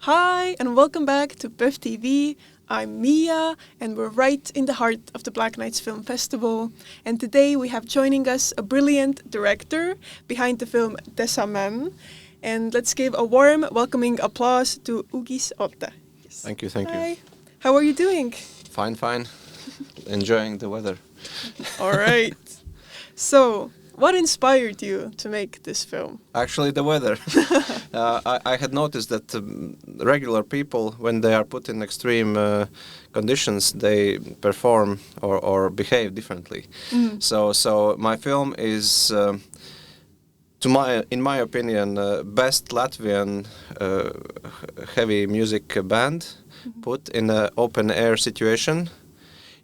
Hi, and welcome back to PÖFF TV. I'm Miia, and we're right in the heart of the Black Nights Film Festival. And today we have joining us a brilliant director behind the film TESA MAN. And let's give a warm, welcoming applause to Uģis Olte. Yes. Thank you. Hi. How are you doing? Fine. Enjoying the weather. All right. So, what inspired you to make this film? Actually, the weather. I had noticed that regular people, when they are put in extreme conditions, they perform or behave differently. So my film is, in my opinion, best Latvian heavy music band put in an open air situation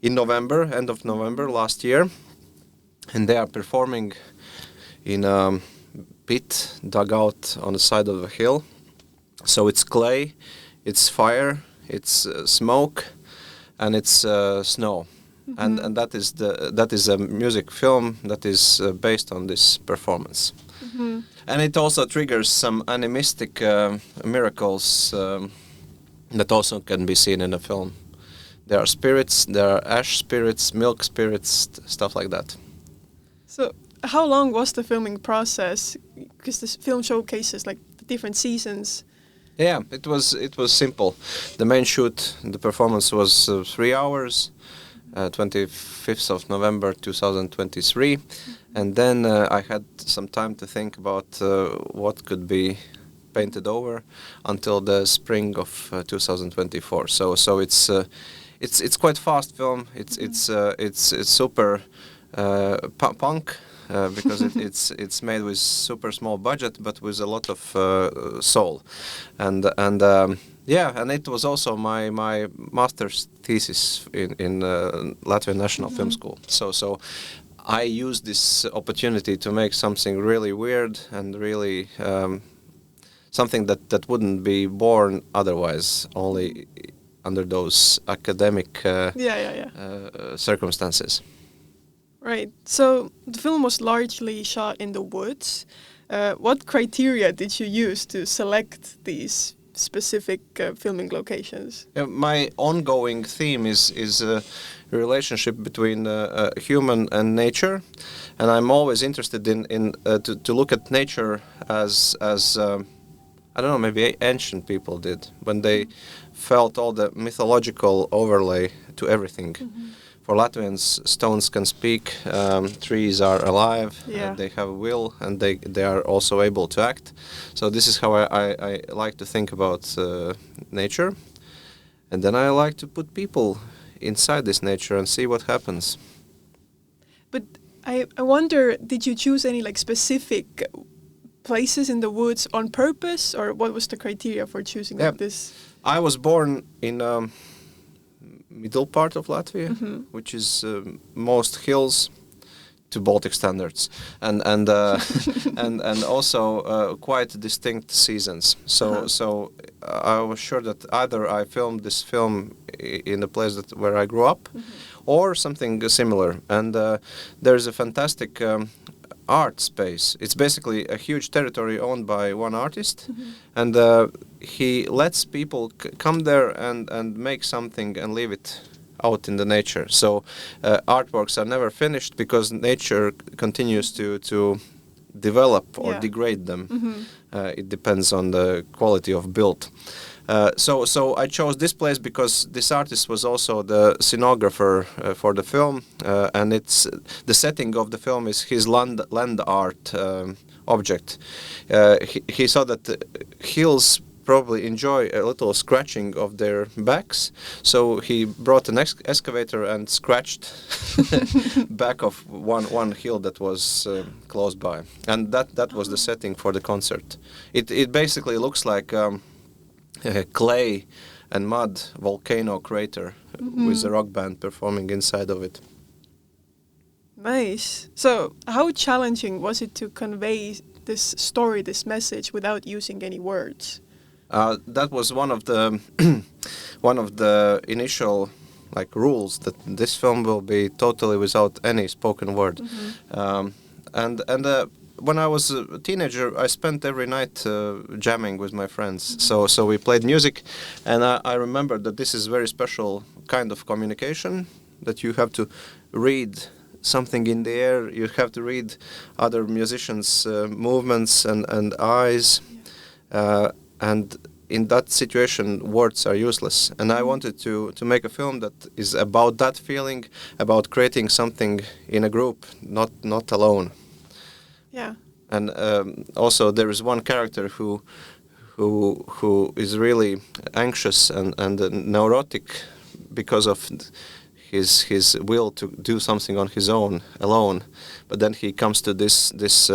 in November, end of November last year. And they are performing in a pit dug out on the side of a hill. So it's clay, it's fire, it's smoke, and it's snow. And that is a music film that is based on this performance. And it also triggers some animistic miracles that also can be seen in the film. There are spirits, there are ash spirits, milk spirits, stuff like that. So, how long was the filming process? Because this film showcases like the different seasons. Yeah, it was simple. The main shoot, the performance was 3 hours, 25th of November 2023, and then I had some time to think about what could be painted over until the spring of 2024. So it's quite fast film. It's super. Punk because it's made with super small budget but with a lot of soul, and it was also my master's thesis in Latvian National Film School. So I used this opportunity to make something really weird and really something that wouldn't be born otherwise, only under those academic circumstances. Right. So the film was largely shot in the woods. What criteria did you use to select these specific filming locations? My ongoing theme is a relationship between human and nature, and I'm always interested in to look at nature as I don't know, maybe ancient people did when they felt all the mythological overlay to everything. For Latvians, stones can speak, trees are alive, they have a will, and they are also able to act. So this is how I like to think about nature. And then I like to put people inside this nature and see what happens. But I wonder, did you choose any like specific places in the woods on purpose, or what was the criteria for choosing this? I was born in middle part of Latvia, which is most hills to Baltic standards, and also quite distinct seasons. So I was sure that either I filmed this film in the place where I grew up, or something similar. And there's a fantastic art space. It's basically a huge territory owned by one artist, and he lets people come there and make something and leave it out in the nature. So artworks are never finished because nature continues to develop or degrade them. It depends on the quality of build. So I chose this place because this artist was also the scenographer for the film, and it's the setting of the film is his land art object. He saw that the hills probably enjoy a little scratching of their backs, so he brought an excavator and scratched back of one hill that was close by, and that was the setting for the concert. It basically looks like clay and mud volcano crater with a rock band performing inside of it. Nice. So how challenging was it to convey this story, this message, without using any words? That was one of the initial rules, that this film will be totally without any spoken word. And when I was a teenager, I spent every night jamming with my friends. So we played music, and I remember that this is very special kind of communication, that you have to read something in the air, you have to read other musicians' movements and eyes, and in that situation, words are useless. And I wanted to make a film that is about that feeling, about creating something in a group, not alone. Yeah. And also there is one character who is really anxious and neurotic because of his will to do something on his own, alone. But then he comes to this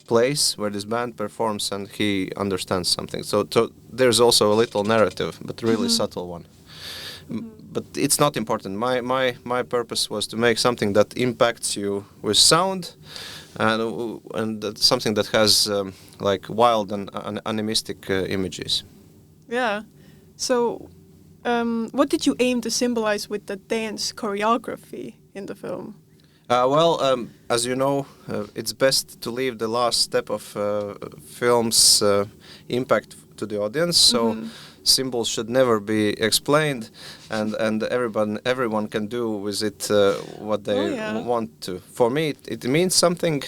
place where this band performs, and he understands something. So there's also a little narrative, but really subtle one. But it's not important. My purpose was to make something that impacts you with sound, and something that has like wild and animistic images. Yeah. So what did you aim to symbolize with the dance choreography in the film? As you know, it's best to leave the last step of film's impact to the audience. So symbols should never be explained, and everyone can do with it what they want to. For me, it means something.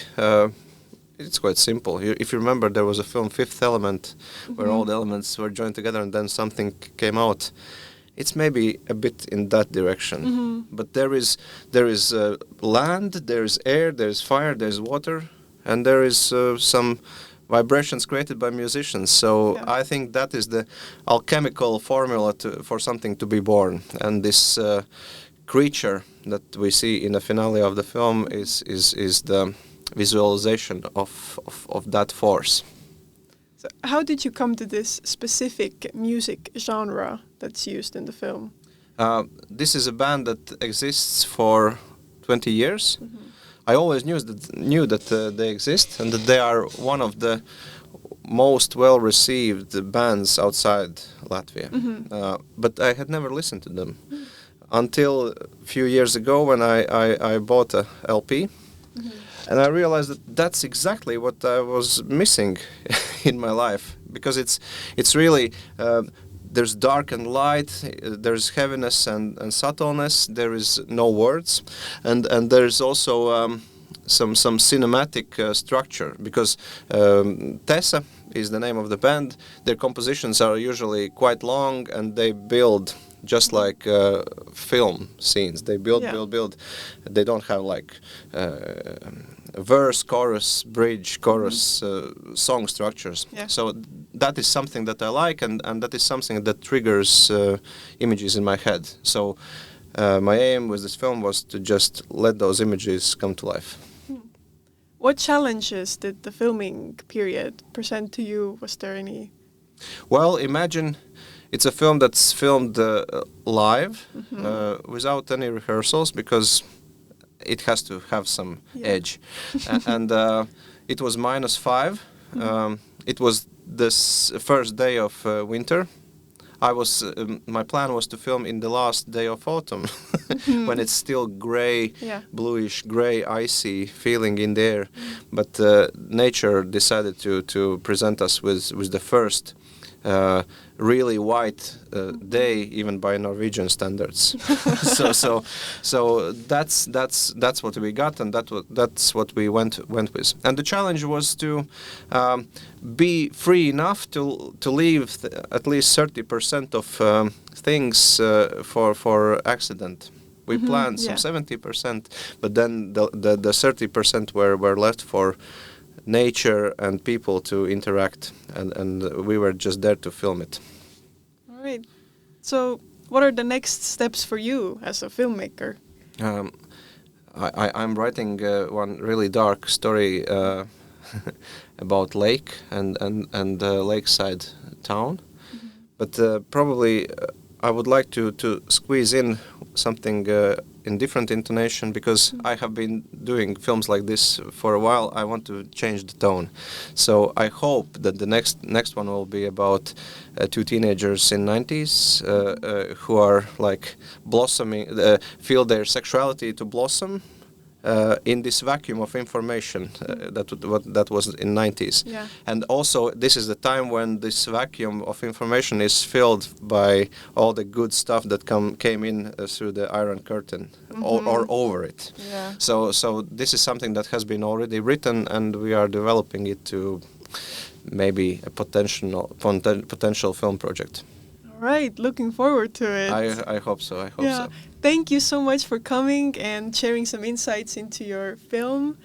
It's quite simple. If you remember, there was a film, Fifth Element, where all the elements were joined together and then something came out. It's maybe a bit in that direction. But there is land, there is air, there is fire, there is water, and there is some vibrations created by musicians. So I think that is the alchemical formula for something to be born. And this creature that we see in the finale of the film is the visualization of that force. So how did you come to this specific music genre that's used in the film? This is a band that exists for 20 years. I always knew that they exist, and that they are one of the most well-received bands outside Latvia. But I had never listened to them until a few years ago when I bought a LP. And I realized that that's exactly what I was missing in my life, because it's really there's dark and light, there's heaviness and subtleness, there is no words, and there's also some cinematic structure, because TESA is the name of the band. Their compositions are usually quite long, and they build just like film scenes. They build. They don't have like verse, chorus, bridge, chorus, song structures. So that is something that I like, and that is something that triggers images in my head. So my aim with this film was to just let those images come to life. What challenges did the filming period present to you? Was there any? Well, imagine it's a film that's filmed live, without any rehearsals, because it has to have some edge. And it was -5. It was this first day of winter. My plan was to film in the last day of autumn, when it's still gray, bluish, gray, icy feeling in the air. But nature decided to present us with the first really white day, even by Norwegian standards. so that's what we got, and that's what we went with. And the challenge was to be free enough to leave at least 30% of things for accident. We planned some 70%, but then the 30% were left for nature and people to interact, and we were just there to film it. All right. So what are the next steps for you as a filmmaker? I'm writing one really dark story about lake and lakeside town, but probably I would like to squeeze in something in different intonation, because I have been doing films like this for a while. I want to change the tone. So I hope that the next one will be about two teenagers in 90s who are like blossoming, feel their sexuality to blossom, in this vacuum of information that was in 90s. Yeah. And also this is the time when this vacuum of information is filled by all the good stuff that came in through the Iron Curtain or over it. Yeah. So this is something that has been already written, and we are developing it to maybe a potential film project. All right, looking forward to it. I hope so. I hope so. Thank you so much for coming and sharing some insights into your film.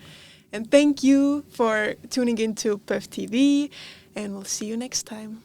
And thank you for tuning into PÖFF TV, and we'll see you next time.